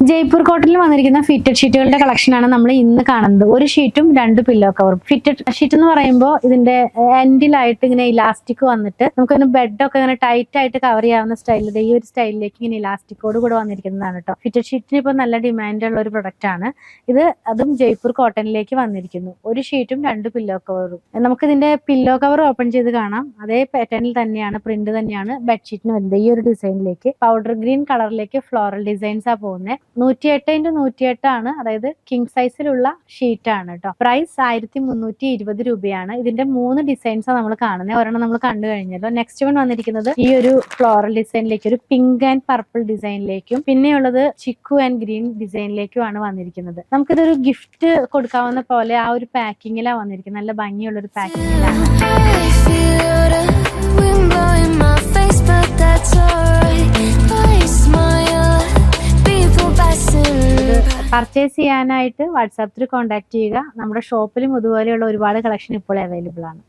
ജയ്പൂർ കോട്ടണിൽ വന്നിരിക്കുന്ന ഫിറ്റഡ് ഷീറ്റുകളുടെ കളക്ഷനാണ് നമ്മൾ ഇന്ന് കാണുന്നത്. ഒരു ഷീറ്റും 2 പില്ലോ കവറും. ഫിറ്റഡ് ഷീറ്റ് എന്ന് പറയുമ്പോൾ ഇതിന്റെ എൻഡിലായിട്ട് ഇങ്ങനെ ഇലാസ്റ്റിക് വന്നിട്ട് നമുക്കൊന്ന് ബെഡൊക്കെ ഇങ്ങനെ ടൈറ്റ് ആയിട്ട് കവർ ചെയ്യാവുന്ന സ്റ്റൈലിൽ ഈ ഒരു സ്റ്റൈലിലേക്ക് ഇങ്ങനെ ഇലാസ്റ്റിക്കോട് കൂടെ വന്നിരിക്കുന്നതാണ് കേട്ടോ. ഫിറ്റഡ് ഷീറ്റിന് ഇപ്പോൾ നല്ല ഡിമാൻഡ് ഉള്ള ഒരു പ്രൊഡക്റ്റ് ആണ് ഇത്. അതും ജയ്പൂർ കോട്ടണിലേക്ക് വന്നിരിക്കുന്നു. ഒരു ഷീറ്റും 2 പില്ലോ കവറും. നമുക്ക് ഇതിന്റെ പില്ലോ കവർ ഓപ്പൺ ചെയ്ത് കാണാം. അതേ പാറ്റേണിൽ തന്നെയാണ്, പ്രിന്റ് തന്നെയാണ് ബെഡ്ഷീറ്റിന് വരുന്നത്. ഈ ഒരു ഡിസൈനിലേക്ക് പൗഡർ ഗ്രീൻ കളറിലേക്ക് ഫ്ലോറൽ ഡിസൈൻസ് ആ പോകുന്നത്. 108x108 ആണ്, അതായത് കിങ് സൈസിലുള്ള ഷീറ്റ് ആണ് കേട്ടോ. പ്രൈസ് 1320 രൂപയാണ്. ഇതിന്റെ 3 ഡിസൈൻസ് നമ്മൾ കാണുന്നത്. ഒരെണ്ണം നമ്മൾ കണ്ടു കഴിഞ്ഞല്ലോ. നെക്സ്റ്റ് വൺ വന്നിരിക്കുന്നത് ഈ ഒരു ഫ്ലോറൽ ഡിസൈനിലേക്ക്, ഒരു പിങ്ക് ആൻഡ് പർപ്പിൾ ഡിസൈനിലേക്കും, പിന്നെയുള്ളത് ചിക്കു ആൻഡ് ഗ്രീൻ ഡിസൈനിലേക്കുമാണ് വന്നിരിക്കുന്നത്. നമുക്കിതൊരു ഗിഫ്റ്റ് കൊടുക്കാവുന്ന പോലെ ആ ഒരു പാക്കിങ്ങിലാണ് വന്നിരിക്കുന്നത്. നല്ല ഭംഗിയുള്ള ഒരു പാക്കിങ്ങിലാണ്. പർച്ചേസ് ചെയ്യാനായിട്ട് വാട്സാപ്പിൽ കോൺടാക്ട് ചെയ്യുക. നമ്മുടെ ഷോപ്പിലും ഇതുപോലെയുള്ള ഒരുപാട് കളക്ഷൻ ഇപ്പോൾ അവൈലബിൾ ആണ്.